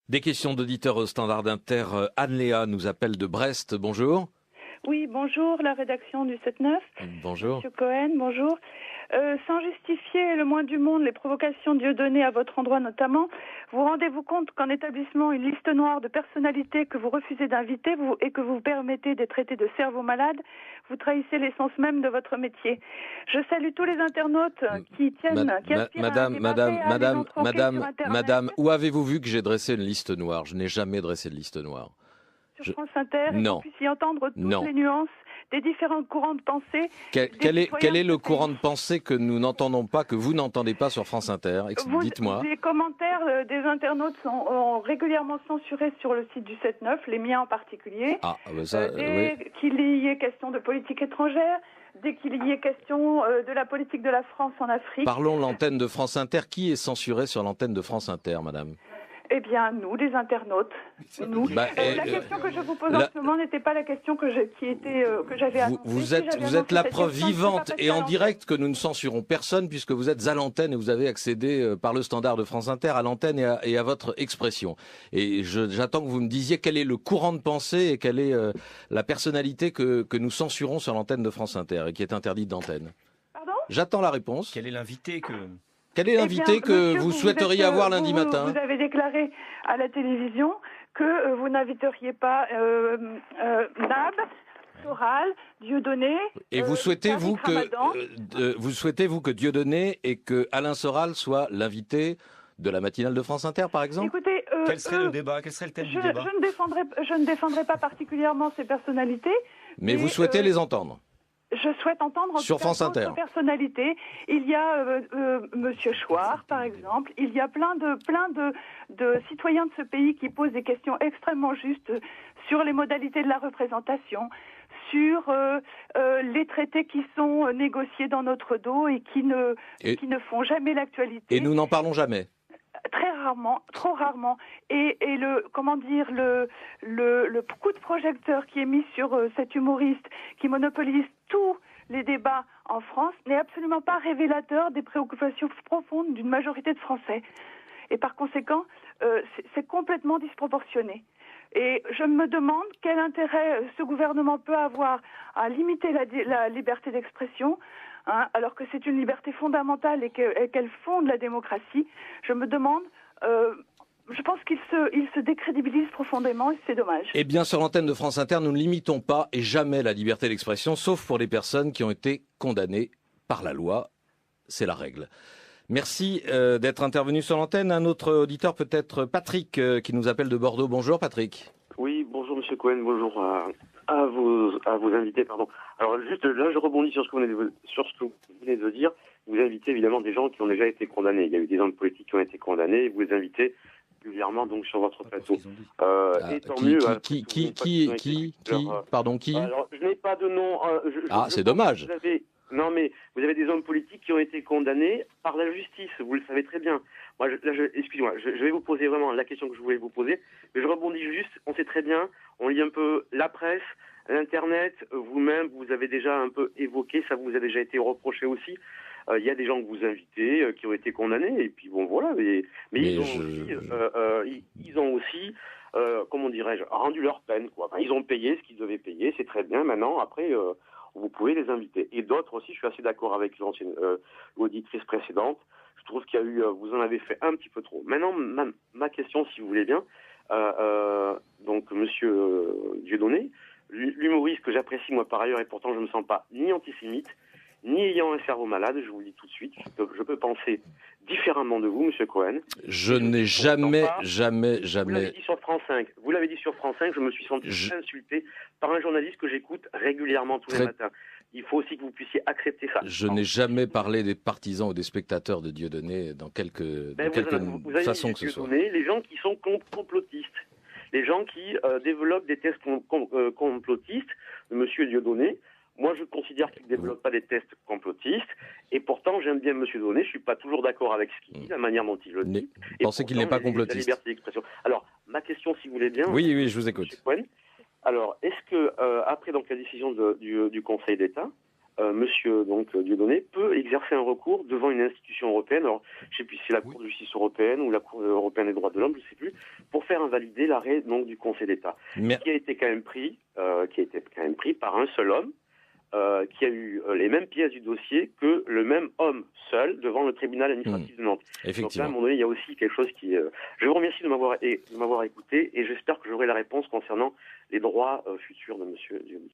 Des questions d'auditeurs au Standard Inter. Anne-Léa nous appelle de Brest. Bonjour. Oui, bonjour, la rédaction du 7-9. Bonjour. Monsieur Cohen, bonjour. Sans justifier le moins du monde les provocations Dieudonné à votre endroit notamment, vous rendez-vous compte qu'en établissant une liste noire de personnalités que vous refusez d'inviter et que vous permettez de traiter de cerveaux malades, vous trahissez l'essence même de votre métier. Je salue tous les internautes qui tiennent, qui aspirent à un débat et à les entronquer sur Internet. Madame, où avez-vous vu que j'ai dressé une liste noire? Je n'ai jamais dressé de liste noire. Sur France Inter, et qu'on puisse y entendre toutes les nuances des différents courants de pensée. Quel est le courant de pensée que nous n'entendons pas, que vous n'entendez pas sur France Inter? Dites-moi. Les commentaires des internautes sont régulièrement censurés sur le site du 7-9, les miens en particulier. Dès qu'il y ait question de politique étrangère, dès qu'il y ait question de la politique de la France en Afrique. Parlons l'antenne de France Inter. Qui est censuré sur l'antenne de France Inter, madame? Eh bien, nous, les internautes. Nous. La question que je vous pose en ce moment n'était pas la question que j'avais annoncée. Vous êtes la preuve vivante et en direct que nous ne censurons personne puisque vous êtes à l'antenne et vous avez accédé par le standard de France Inter à l'antenne et à votre expression. Et j'attends que vous me disiez quel est le courant de pensée et quelle est la personnalité que nous censurons sur l'antenne de France Inter et qui est interdite d'antenne. Pardon ? J'attends la réponse. Quel est l'invité que vous souhaiteriez avoir lundi matin? Vous avez déclaré à la télévision que vous n'inviteriez pas Nab, Soral, Dieudonné. Et vous souhaitez-vous que Dieudonné et que Alain Soral soient l'invité de la matinale de France Inter, par exemple? Écoutez, quel serait le débat? Quel serait le thème du débat? Je ne défendrai pas particulièrement ces personnalités. Mais vous souhaitez les entendre? Je souhaite entendre sur France Inter personnalités. Il y a Monsieur Chouard, par exemple. Il y a plein de citoyens de ce pays qui posent des questions extrêmement justes sur les modalités de la représentation, sur les traités qui sont négociés dans notre dos et qui ne font jamais l'actualité. Et nous n'en parlons jamais. Très rarement, trop rarement. Et le coup de projecteur qui est mis sur cet humoriste qui monopolise tous les débats en France n'est absolument pas révélateur des préoccupations profondes d'une majorité de Français. Et par conséquent, c'est complètement disproportionné. Et je me demande quel intérêt ce gouvernement peut avoir à limiter la liberté d'expression, alors que c'est une liberté fondamentale et qu'elle fonde la démocratie. Je me demande, je pense qu'il se décrédibilise profondément et c'est dommage. Eh bien, sur l'antenne de France Inter, nous ne limitons pas et jamais la liberté d'expression, sauf pour les personnes qui ont été condamnées par la loi. C'est la règle. Merci d'être intervenu sur l'antenne. Un autre auditeur, peut-être Patrick, qui nous appelle de Bordeaux. Bonjour Patrick. Oui, bonjour Monsieur Cohen, bonjour à vos invités, pardon. Alors juste là, je rebondis sur ce que vous venez de dire. Vous invitez évidemment des gens qui ont déjà été condamnés. Il y a eu des hommes politiques qui ont été condamnés et vous les invitez régulièrement donc sur votre plateau. Et tant mieux. Pardon, qui? Alors, je n'ai pas de nom. C'est dommage. Non, mais vous avez des hommes politiques qui ont été condamnés par la justice, vous le savez très bien. Moi, excusez-moi, je vais vous poser vraiment la question que je voulais vous poser, mais je rebondis juste, on sait très bien, on lit un peu la presse, l'Internet, vous-même, vous avez déjà un peu évoqué, ça vous a déjà été reproché aussi. Il y a des gens que vous invitez qui ont été condamnés, et puis bon, voilà, mais ils ont aussi, comment dirais-je, rendu leur peine, quoi. Enfin, ils ont payé ce qu'ils devaient payer, c'est très bien, maintenant, après... vous pouvez les inviter. Et d'autres aussi, je suis assez d'accord avec l'ancienne auditrice précédente. Je trouve qu'il y a eu, vous en avez fait un petit peu trop. Maintenant, ma question, si vous voulez bien, donc Monsieur Dieudonné, l'humoriste que j'apprécie moi par ailleurs, et pourtant je ne me sens pas ni antisémite, ni ayant un cerveau malade, je vous le dis tout de suite, je peux penser différemment de vous, Monsieur Cohen. Je n'ai jamais. Vous l'avez dit sur France 5. Vous l'avez dit sur France 5, je me suis senti insulté par un journaliste que j'écoute régulièrement tous les matins. Il faut aussi que vous puissiez accepter ça. Je n'ai jamais parlé des partisans ou des spectateurs de Dieudonné dans quelque façon que ce soit. Les gens qui sont complotistes, les gens qui développent des tests complotistes, Monsieur Dieudonné. Moi, je considère qu'il ne développe pas des tests complotistes, et pourtant, j'aime bien M. Dieudonné. Je ne suis pas toujours d'accord avec ce qu'il dit, la manière dont il le dit. Vous pensez qu'il n'est pas complotiste? La liberté d'expression. Alors, ma question, si vous voulez bien... Oui, je vous écoute. Alors, est-ce que, après donc, la décision du Conseil d'État, Monsieur Dieudonné peut exercer un recours devant une institution européenne, alors je ne sais plus si c'est la Cour de justice européenne ou la Cour européenne des droits de l'homme, je ne sais plus, pour faire invalider l'arrêt donc du Conseil d'État, qui a été quand même pris par un seul homme, qui a eu les mêmes pièces du dossier que le même homme seul devant le tribunal administratif de Nantes. Donc là, à un moment donné, il y a aussi quelque chose qui... Je vous remercie de m'avoir écouté et j'espère que j'aurai la réponse concernant les droits futurs de M. Diony.